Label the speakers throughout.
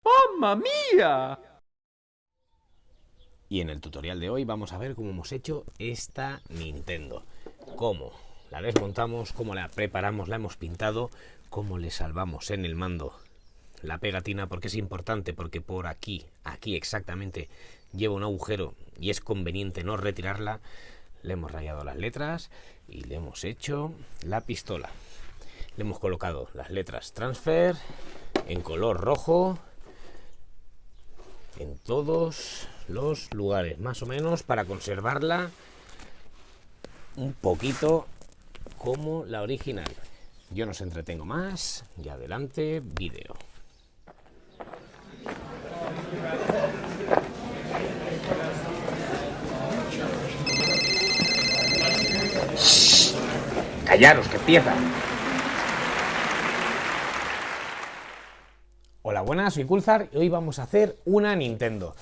Speaker 1: ¡Mamma mía!
Speaker 2: Y en el tutorial de hoy vamos a ver cómo hemos hecho esta Nintendo. Cómo la desmontamos, cómo la preparamos, la hemos pintado, cómo le salvamos en el mando la pegatina, porque es importante, porque por aquí exactamente lleva un agujero y es conveniente no retirarla. Le hemos rayado las letras y le hemos hecho la pistola. Le hemos colocado las letras transfer en color rojo en todos los lugares, más o menos, para conservarla un poquito como la original. Yo no os entretengo más y adelante vídeo. ¡Callaros, que empieza! Hola, buenas, soy Kulzar y hoy vamos a hacer una Nintendo.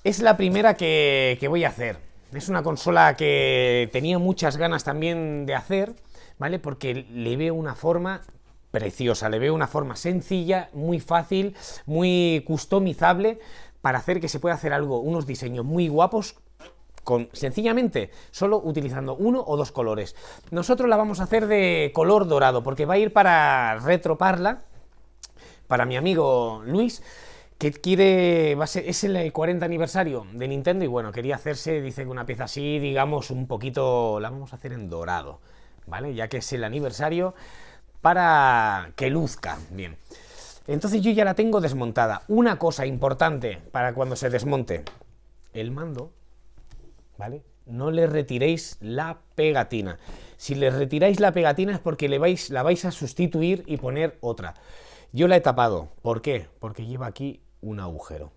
Speaker 2: Es la primera que voy a hacer. Es una consola que tenía muchas ganas también de hacer, ¿vale? Porque le veo una forma preciosa, le veo una forma sencilla, muy fácil, muy customizable para hacer que se pueda hacer algo, unos diseños muy guapos sencillamente solo utilizando uno o dos colores. Nosotros la vamos a hacer de color dorado porque va a ir para retroparla para mi amigo Luis, que quiere, es el 40 aniversario de Nintendo y bueno, quería hacerse, dice que una pieza así, digamos, un poquito, la vamos a hacer en dorado, ¿vale? Ya que es el aniversario, para que luzca bien. Entonces yo ya la tengo desmontada. Una cosa importante para cuando se desmonte el mando, ¿vale? No le retiréis la pegatina. Si le retiráis la pegatina es porque la vais a sustituir y poner otra. Yo la he tapado. ¿Por qué? Porque lleva aquí un agujero.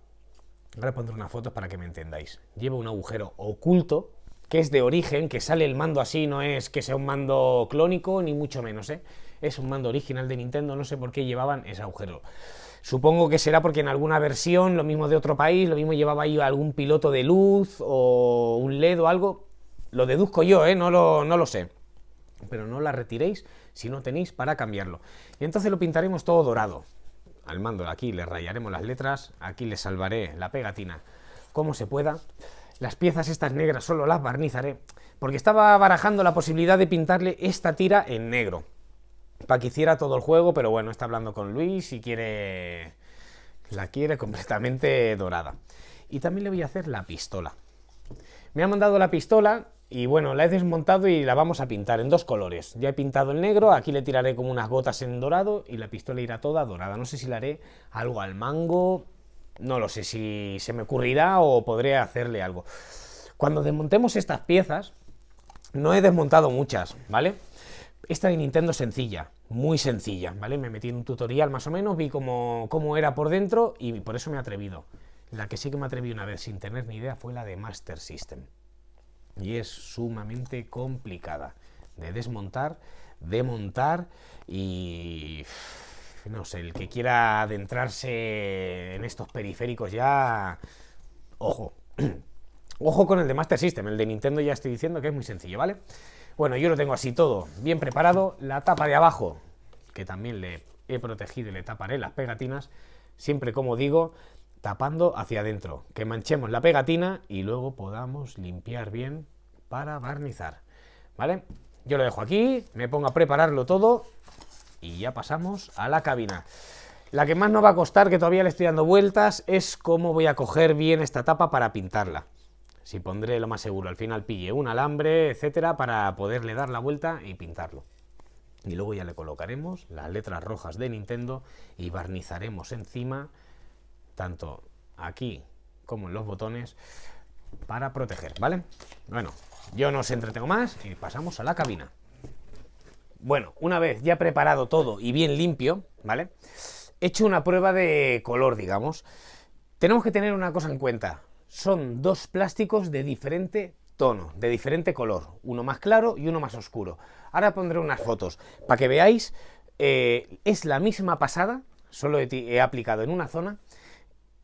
Speaker 2: Ahora pondré unas fotos para que me entendáis. Lleva un agujero oculto, que es de origen, que sale el mando así, no es que sea un mando clónico, ni mucho menos, ¿eh? Es un mando original de Nintendo, no sé por qué llevaban ese agujero. Supongo que será porque en alguna versión, lo mismo de otro país, lo mismo llevaba ahí algún piloto de luz o un LED o algo. Lo deduzco yo, ¿eh? No lo sé. Pero no la retiréis si no tenéis para cambiarlo. Y entonces lo pintaremos todo dorado. Al mando aquí le rayaremos las letras, aquí le salvaré la pegatina como se pueda. Las piezas estas negras solo las barnizaré, porque estaba barajando la posibilidad de pintarle esta tira en negro, para que hiciera todo el juego, pero bueno, está hablando con Luis y la quiere completamente dorada. Y también le voy a hacer la pistola. Me ha mandado la pistola y bueno, la he desmontado y la vamos a pintar en dos colores. Ya he pintado el negro, aquí le tiraré como unas gotas en dorado y la pistola irá toda dorada. No sé si le haré algo al mango, no lo sé si se me ocurrirá o podré hacerle algo. Cuando desmontemos estas piezas, no he desmontado muchas, ¿vale? Esta de Nintendo es sencilla, muy sencilla, ¿vale? Me metí en un tutorial más o menos, vi cómo era por dentro y por eso me he atrevido. La que sí que me atreví una vez sin tener ni idea fue la de Master System. Y es sumamente complicada de desmontar, de montar y... no sé, el que quiera adentrarse en estos periféricos ya... ojo. Ojo con el de Master System, el de Nintendo ya estoy diciendo que es muy sencillo, ¿vale? Bueno, yo lo tengo así todo bien preparado. La tapa de abajo, que también le he protegido y le taparé las pegatinas, siempre como digo, tapando hacia adentro, que manchemos la pegatina y luego podamos limpiar bien para barnizar, ¿vale? Yo lo dejo aquí, me pongo a prepararlo todo y ya pasamos a la cabina. La que más nos va a costar, que todavía le estoy dando vueltas, es cómo voy a coger bien esta tapa para pintarla. Si pondré lo más seguro, al final pille un alambre, etcétera, para poderle dar la vuelta y pintarlo. Y luego ya le colocaremos las letras rojas de Nintendo y barnizaremos encima, tanto aquí como en los botones, para proteger, ¿vale? Bueno, yo no os entretengo más y pasamos a la cabina. Bueno, una vez ya preparado todo y bien limpio, ¿vale? He hecho una prueba de color, digamos. Tenemos que tener una cosa en cuenta. Son dos plásticos de diferente tono, de diferente color. Uno más claro y uno más oscuro. Ahora pondré unas fotos para que veáis. Es la misma pasada, solo he aplicado en una zona.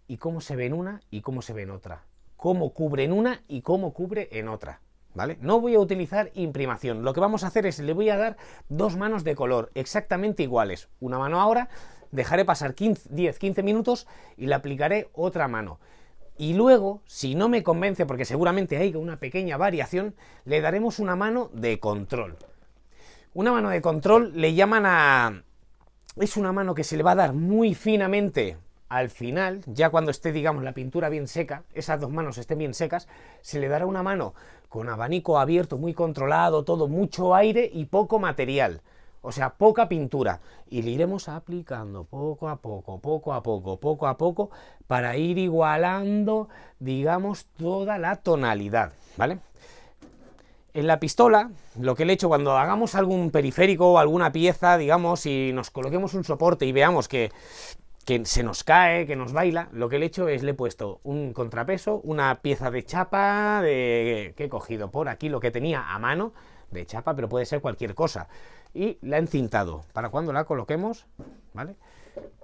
Speaker 2: Y cómo se ve en una y cómo se ve en otra. Cómo cubre en una y cómo cubre en otra. ¿Vale? No voy a utilizar imprimación. Lo que vamos a hacer es, le voy a dar dos manos de color exactamente iguales. Una mano ahora dejaré pasar 10-15 minutos y le aplicaré otra mano. Y luego, si no me convence, porque seguramente hay una pequeña variación, le daremos una mano de control. Una mano de control le llaman a... Es una mano que se le va a dar muy finamente al final, ya cuando esté, digamos, la pintura bien seca, esas dos manos estén bien secas, se le dará una mano con abanico abierto, muy controlado, todo, mucho aire y poco material. O sea, poca pintura. Y le iremos aplicando poco a poco, poco a poco, poco a poco, para ir igualando, digamos, toda la tonalidad, ¿vale? En la pistola, lo que le he hecho cuando hagamos algún periférico o alguna pieza, digamos, y nos coloquemos un soporte y veamos que se nos cae, que nos baila, lo que le he hecho es le he puesto un contrapeso, una pieza de chapa que he cogido por aquí, lo que tenía a mano de chapa, pero puede ser cualquier cosa, y la he encintado para cuando la coloquemos, ¿vale?,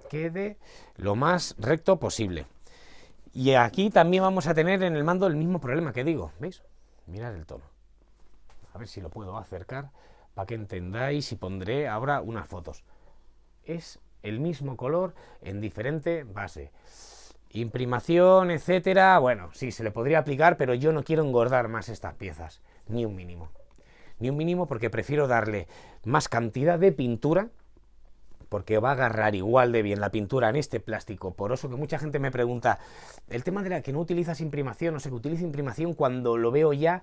Speaker 2: quede lo más recto posible. Y aquí también vamos a tener en el mando el mismo problema que digo, ¿veis? Mirad el tono. A ver si lo puedo acercar para que entendáis, y pondré ahora unas fotos. Es el mismo color en diferente base. Imprimación, etcétera. Bueno, sí, se le podría aplicar, pero yo no quiero engordar más estas piezas. Ni un mínimo. Ni un mínimo, porque prefiero darle más cantidad de pintura, porque va a agarrar igual de bien la pintura en este plástico poroso, que mucha gente me pregunta, el tema de la que no utilizas imprimación, no sé, que utiliza imprimación cuando lo veo ya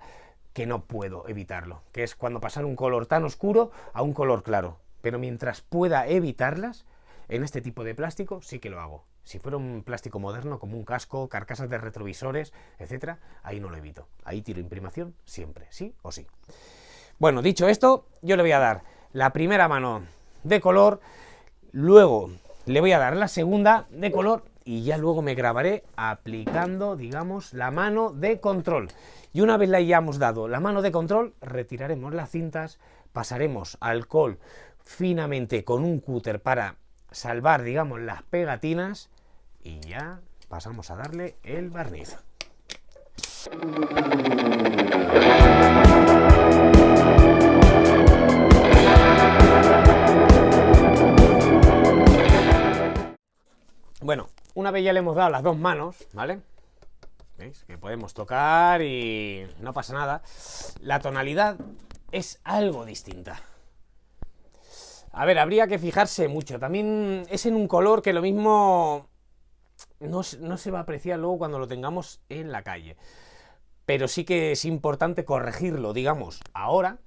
Speaker 2: que no puedo evitarlo, que es cuando pasar un color tan oscuro a un color claro. Pero mientras pueda evitarlas, en este tipo de plástico sí que lo hago. Si fuera un plástico moderno, como un casco, carcasas de retrovisores, etcétera, ahí no lo evito. Ahí tiro imprimación siempre, sí o sí. Bueno, dicho esto, yo le voy a dar la primera mano de color, luego le voy a dar la segunda de color y ya luego me grabaré aplicando, digamos, la mano de control. Y una vez le hayamos dado la mano de control, retiraremos las cintas, pasaremos alcohol finamente con un cúter para salvar, digamos, las pegatinas y ya pasamos a darle el barniz. Bueno, una vez ya le hemos dado las dos manos, ¿vale? ¿Veis? Que podemos tocar y no pasa nada. La tonalidad es algo distinta. A ver, habría que fijarse mucho. También es en un color que lo mismo no se va a apreciar luego cuando lo tengamos en la calle. Pero sí que es importante corregirlo, digamos, ahora,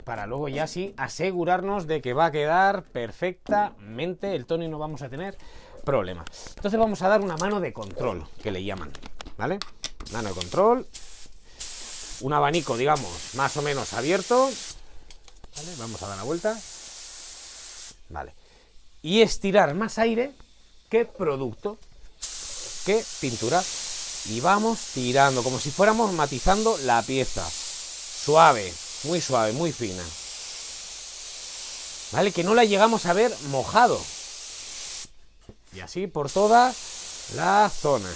Speaker 2: para luego ya sí asegurarnos de que va a quedar perfectamente el tono y no vamos a tener problemas. Entonces vamos a dar una mano de control, que le llaman, ¿vale? Mano de control, un abanico, digamos, más o menos abierto, ¿vale? Vamos a dar la vuelta, ¿vale? Y estirar más aire que producto, que pintura. Y vamos tirando, como si fuéramos matizando la pieza. Suave, muy fina. ¿Vale? Que no la llegamos a ver mojado. Y así por toda la zona.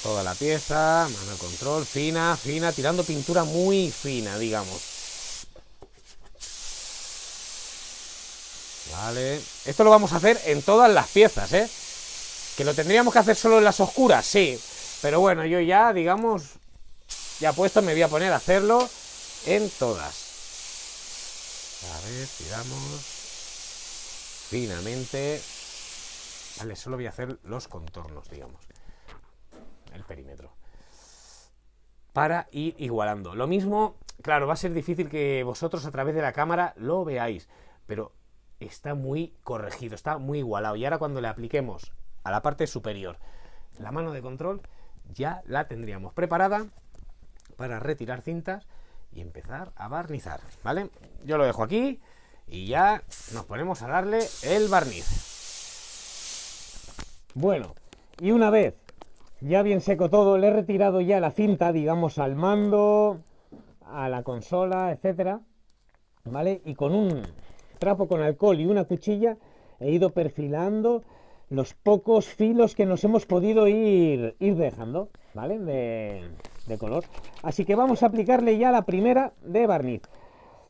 Speaker 2: Toda la pieza, mano de control, fina, tirando pintura muy fina, digamos. Vale. Esto lo vamos a hacer en todas las piezas, ¿eh? ¿Que lo tendríamos que hacer solo en las oscuras? Sí. Pero bueno, yo ya, digamos, ya puesto, me voy a poner a hacerlo en todas. A ver, tiramos finamente. Vale, solo voy a hacer los contornos, digamos. El perímetro. Para ir igualando. Lo mismo, claro, va a ser difícil que vosotros a través de la cámara lo veáis. Pero está muy corregido, está muy igualado. Y ahora cuando le apliquemos a la parte superior la mano de control, ya la tendríamos preparada para retirar cintas y empezar a barnizar, ¿vale? Yo lo dejo aquí y ya nos ponemos a darle el barniz. Bueno, y una vez ya bien seco todo, le he retirado ya la cinta, digamos, al mando, a la consola, etcétera, ¿vale? Y con un trapo con alcohol y una cuchilla he ido perfilando los pocos filos que nos hemos podido ir dejando, ¿vale? De color. Así que vamos a aplicarle ya la primera de barniz.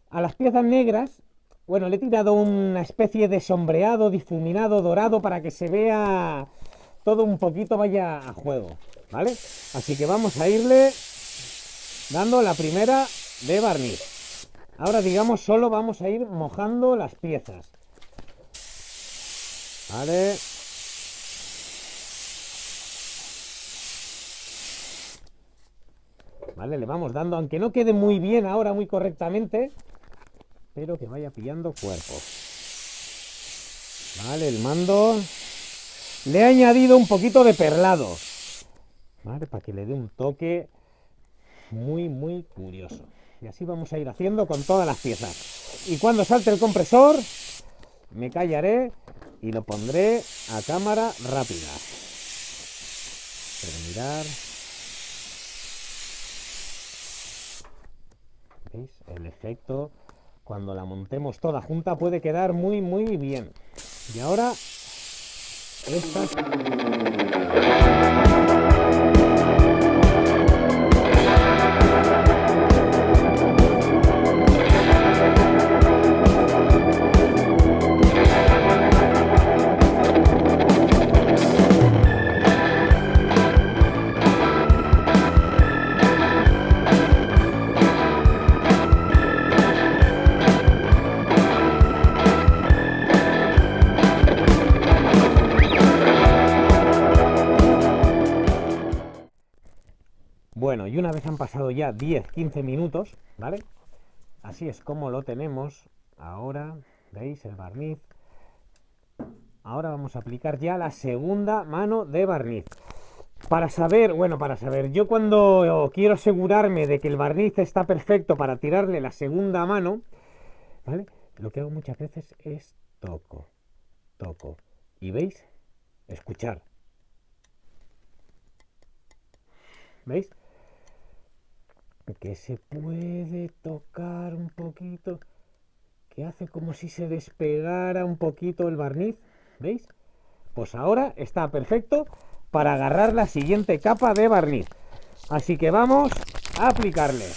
Speaker 2: A las piezas negras Bueno, le he tirado una especie de sombreado, difuminado, dorado, para que se vea todo un poquito vaya a juego, ¿vale? Así que vamos a irle dando la primera de barniz. Ahora, digamos, solo vamos a ir mojando las piezas, ¿vale? Vale, le vamos dando, aunque no quede muy bien ahora, muy correctamente, pero que vaya pillando cuerpo. Vale, el mando. Le he añadido un poquito de perlado, ¿vale? Para que le dé un toque muy, muy curioso. Y así vamos a ir haciendo con todas las piezas. Y cuando salte el compresor, me callaré y lo pondré a cámara rápida. Pero mirar. ¿Veis? El efecto, cuando la montemos toda junta, puede quedar muy, muy bien. Y ahora, estas... Bueno, y una vez han pasado ya 10-15 minutos, ¿vale? Así es como lo tenemos ahora, ¿veis? El barniz. Ahora vamos a aplicar ya la segunda mano de barniz. Para saber, yo cuando quiero asegurarme de que el barniz está perfecto para tirarle la segunda mano, ¿vale? Lo que hago muchas veces es toco. ¿Y veis? Escuchar. ¿Veis? Que se puede tocar un poquito, que hace como si se despegara un poquito el barniz, ¿veis? Pues ahora está perfecto para agarrar la siguiente capa de barniz. Así que vamos a aplicarle.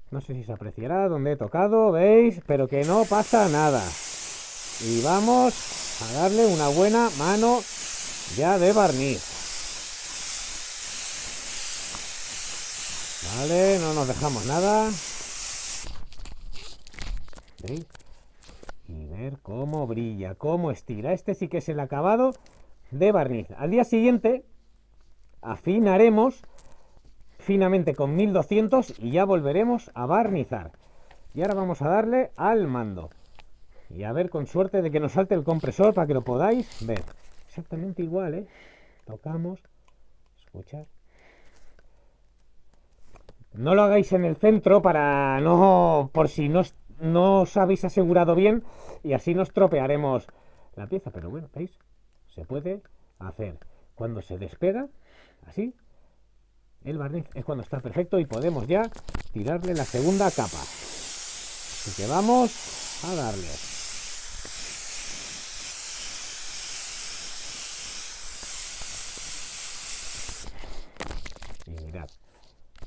Speaker 2: No sé si se apreciará donde he tocado, ¿veis? Pero que no pasa nada. Y vamos a darle una buena mano ya de barniz. Vale, no nos dejamos nada. ¿Veis? Y ver cómo brilla, cómo estira. Este sí que es el acabado de barniz. Al día siguiente afinaremos finamente con 1200 y ya volveremos a barnizar. Y ahora vamos a darle al mando. Y a ver, con suerte de que nos salte el compresor para que lo podáis ver. Exactamente igual, ¿eh? Tocamos, escuchar. No lo hagáis en el centro para no, por si no os habéis asegurado bien y así nos tropearemos la pieza. Pero bueno, ¿veis? Se puede hacer. Cuando se despega, así, el barniz es cuando está perfecto y podemos ya tirarle la segunda capa. Así que vamos a darle. Y mirad,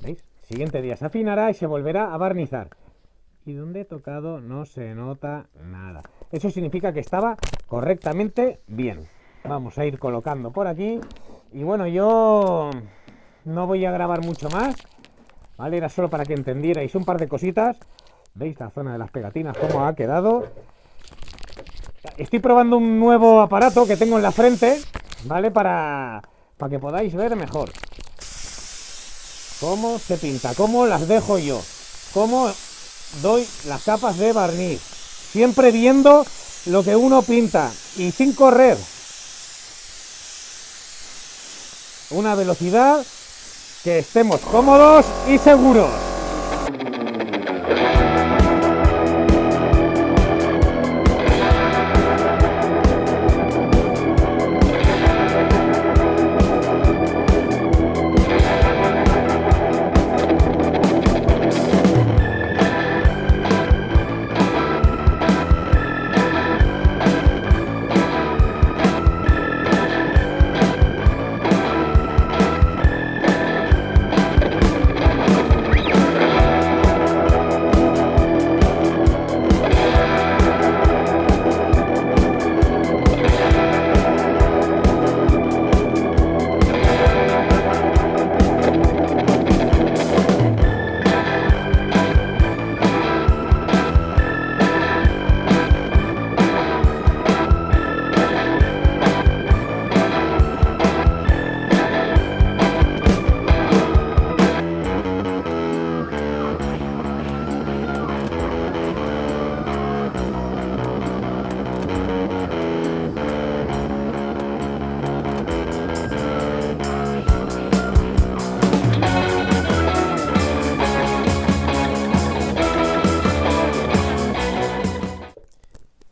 Speaker 2: ¿veis? Siguiente día se afinará y se volverá a barnizar. Y donde he tocado no se nota nada. Eso significa que estaba correctamente bien. Vamos a ir colocando por aquí. Y bueno, yo no voy a grabar mucho más, ¿vale? Era solo para que entendierais un par de cositas. ¿Veis la zona de las pegatinas cómo ha quedado? Estoy probando un nuevo aparato que tengo en la frente, ¿vale? Para que podáis ver mejor cómo se pinta, cómo las dejo yo, cómo doy las capas de barniz, siempre viendo lo que uno pinta y sin correr. Una velocidad que estemos cómodos y seguros.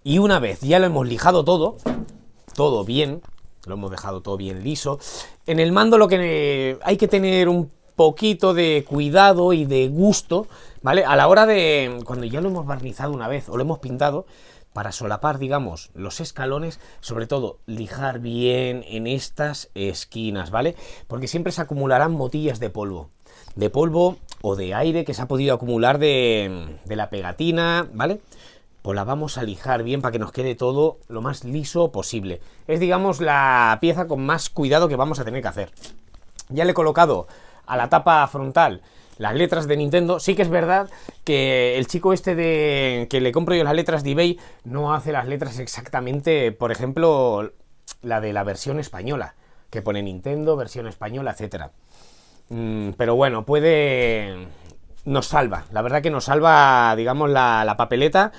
Speaker 2: Y una vez ya lo hemos lijado todo bien, lo hemos dejado todo bien liso, en el mando lo que hay que tener un poquito de cuidado y de gusto, ¿vale? A la hora de, cuando ya lo hemos barnizado una vez o lo hemos pintado, para solapar, digamos, los escalones, sobre todo lijar bien en estas esquinas, ¿vale? Porque siempre se acumularán motillas de polvo o de aire que se ha podido acumular de la pegatina, ¿vale? Pues la vamos a lijar bien para que nos quede todo lo más liso posible. Es, digamos, la pieza con más cuidado que vamos a tener que hacer. Ya le he colocado a la tapa frontal las letras de Nintendo. Sí que es verdad que el chico este de que le compro yo las letras de eBay no hace las letras exactamente, por ejemplo, la de la versión española, que pone Nintendo, versión española, etcétera. Pero bueno, nos salva, la verdad que nos salva, digamos, la papeleta,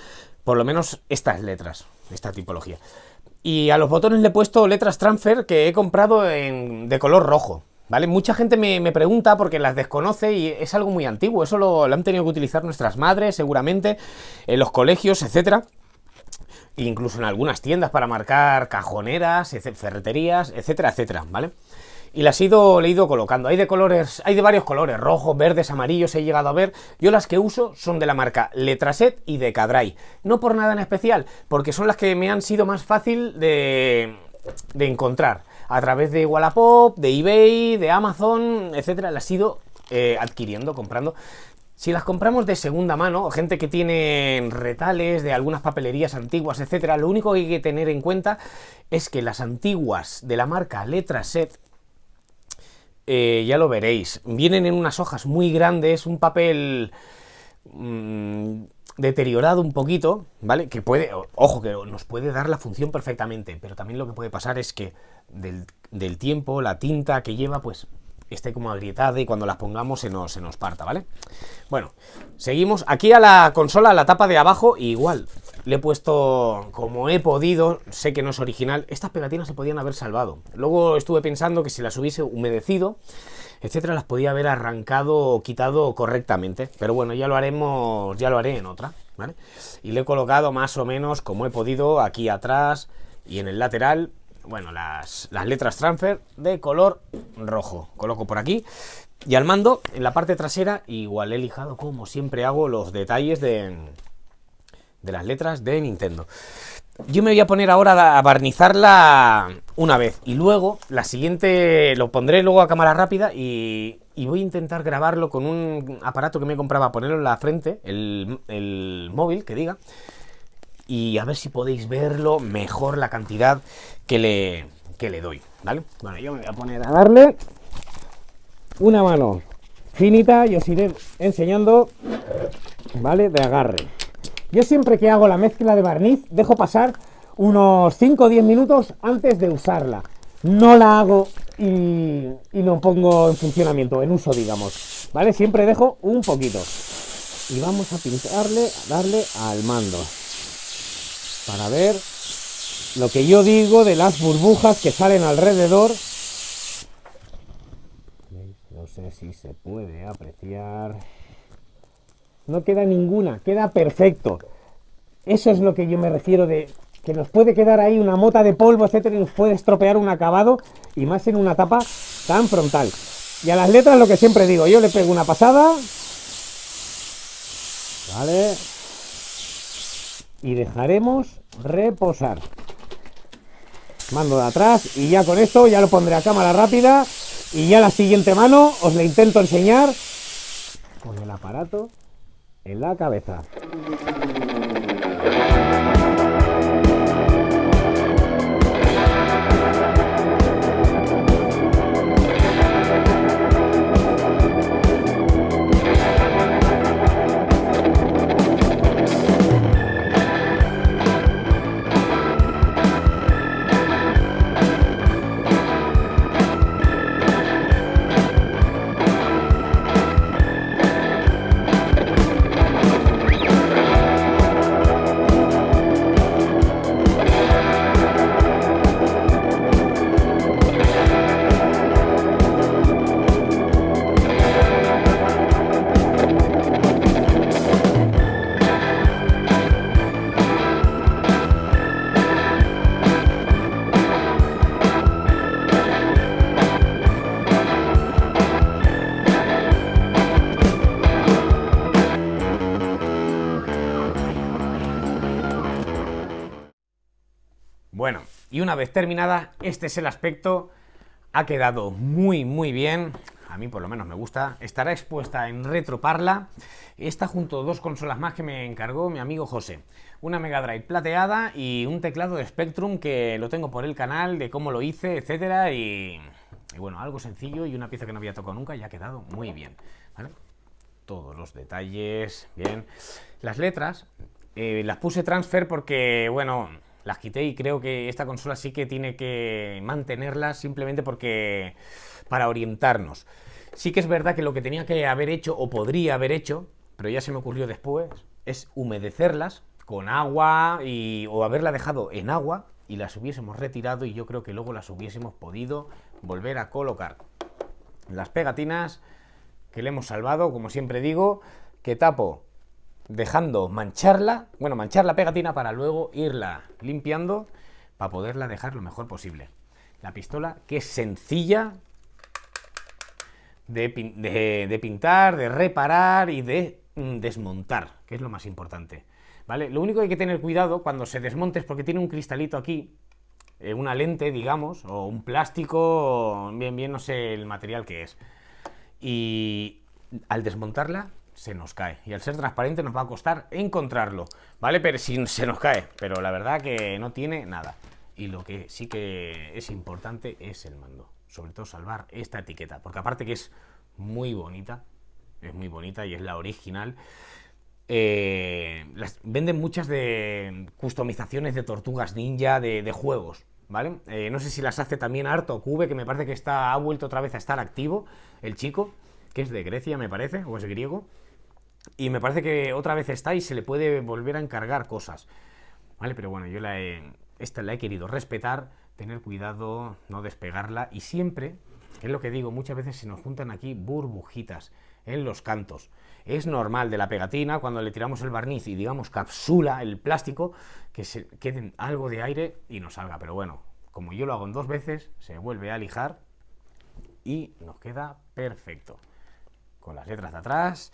Speaker 2: por lo menos estas letras, esta tipología. Y a los botones le he puesto letras transfer que he comprado de color rojo, ¿vale? Mucha gente me pregunta porque las desconoce y es algo muy antiguo. Eso lo han tenido que utilizar nuestras madres, seguramente, en los colegios, etcétera. E incluso en algunas tiendas para marcar cajoneras, ferreterías, etcétera, etcétera, ¿vale? Y le he ido colocando. Hay de varios colores, rojos, verdes, amarillos, he llegado a ver. Yo las que uso son de la marca Letraset y de Cadray. No por nada en especial, porque son las que me han sido más fácil de encontrar. A través de Wallapop, de eBay, de Amazon, etcétera, las he ido adquiriendo, comprando. Si las compramos de segunda mano, gente que tiene retales de algunas papelerías antiguas, etcétera, lo único que hay que tener en cuenta es que las antiguas de la marca Letraset, ya lo veréis, vienen en unas hojas muy grandes, un papel deteriorado un poquito, ¿vale? Que puede, ojo, que nos puede dar la función perfectamente, pero también lo que puede pasar es que del tiempo, la tinta que lleva, pues esté como agrietada y cuando las pongamos se nos parta, ¿vale? Bueno, seguimos. Aquí a la consola, a la tapa de abajo, igual, le he puesto como he podido, sé que no es original, estas pegatinas se podían haber salvado. Luego estuve pensando que si las hubiese humedecido, etcétera, las podía haber arrancado o quitado correctamente, pero bueno, ya lo haré en otra, ¿vale? Y le he colocado más o menos como he podido aquí atrás y en el lateral, bueno, las letras transfer de color rojo. Coloco por aquí y al mando, en la parte trasera, igual he lijado como siempre hago los detalles de las letras de Nintendo. Yo me voy a poner ahora a barnizarla una vez y luego la siguiente lo pondré luego a cámara rápida y voy a intentar grabarlo con un aparato que me compraba, ponerlo en la frente, el móvil, que diga, y a ver si podéis verlo mejor la cantidad que le doy, ¿vale? Bueno, yo me voy a poner a darle una mano finita y os iré enseñando, ¿vale? De agarre. Yo siempre que hago la mezcla de barniz dejo pasar unos 5 o 10 minutos antes de usarla. No la hago y lo pongo en funcionamiento, en uso, digamos, ¿vale? Siempre dejo un poquito. Y vamos a darle al mando para ver lo que yo digo de las burbujas que salen alrededor. No sé si se puede apreciar. No queda ninguna, queda perfecto. Eso es lo que yo me refiero de que nos puede quedar ahí una mota de polvo, etcétera, y nos puede estropear un acabado, y más en una tapa tan frontal. Y a las letras lo que siempre digo, yo le pego una pasada, ¿vale? Y dejaremos reposar. Mando de atrás y ya con esto ya lo pondré a cámara rápida y ya la siguiente mano os la intento enseñar con el aparato en la cabeza. Y una vez terminada, este es el aspecto. Ha quedado muy bien. A mí por lo menos me gusta. Estará expuesta en Retroparla. Está junto a dos consolas más que me encargó mi amigo José. Una Mega Drive plateada y un teclado de Spectrum que lo tengo por el canal de cómo lo hice, etcétera. Y bueno, algo sencillo y una pieza que no había tocado nunca y ha quedado muy bien, ¿vale? Todos los detalles, bien. Las letras las puse transfer porque, bueno, las quité y creo que esta consola sí que tiene que mantenerlas simplemente porque para orientarnos. Sí que es verdad que lo que tenía que haber hecho o podría haber hecho, pero ya se me ocurrió después, es humedecerlas con agua o haberla dejado en agua y las hubiésemos retirado y yo creo que luego las hubiésemos podido volver a colocar. Las pegatinas que le hemos salvado, como siempre digo, que tapo dejando manchar la pegatina para luego irla limpiando para poderla dejar lo mejor posible. La pistola, que es sencilla de pintar, de reparar y de desmontar, que es lo más importante, ¿vale? Lo único que hay que tener cuidado cuando se desmonte es porque tiene un cristalito aquí, una lente, digamos, o un plástico, bien, no sé el material que es. Y al desmontarla se nos cae. Y al ser transparente nos va a costar encontrarlo, ¿vale? Pero si se nos cae. Pero la verdad que no tiene nada. Y lo que sí que es importante es el mando. Sobre todo salvar esta etiqueta. Porque aparte que es muy bonita. Es muy bonita y es la original. Venden muchas de customizaciones de tortugas ninja de juegos, ¿vale? No sé si las hace también Arto Cube, que me parece que ha vuelto otra vez a estar activo, el chico, que es de Grecia, me parece, o es griego. Y me parece que otra vez está y se le puede volver a encargar cosas, ¿vale? Pero bueno, yo esta la he querido respetar, tener cuidado, no despegarla. Y siempre, es lo que digo, muchas veces se nos juntan aquí burbujitas en los cantos. Es normal de la pegatina, cuando le tiramos el barniz y digamos capsula el plástico, que se quede algo de aire y nos salga. Pero bueno, como yo lo hago en 2 veces, se vuelve a lijar y nos queda perfecto. Con las letras de atrás.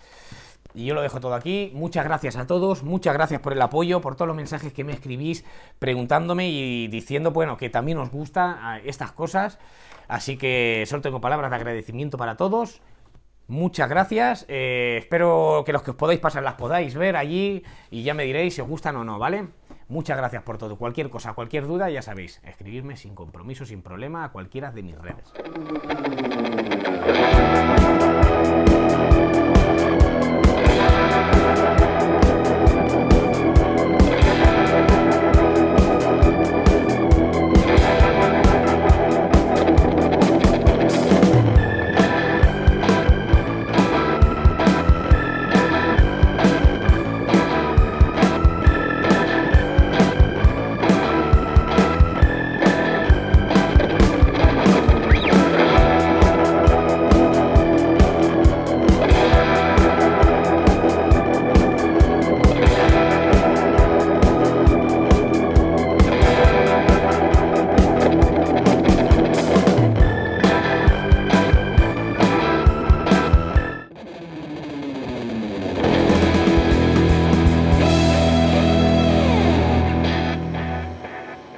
Speaker 2: Y yo lo dejo todo aquí. Muchas gracias a todos, muchas gracias por el apoyo, por todos los mensajes que me escribís preguntándome y diciendo, bueno, que también os gustan estas cosas. Así que solo tengo palabras de agradecimiento para todos. Muchas gracias, espero que los que os podáis pasar las podáis ver allí y ya me diréis si os gustan o no, ¿vale? Muchas gracias por todo, cualquier cosa, cualquier duda, ya sabéis, escribirme sin compromiso, sin problema a cualquiera de mis redes.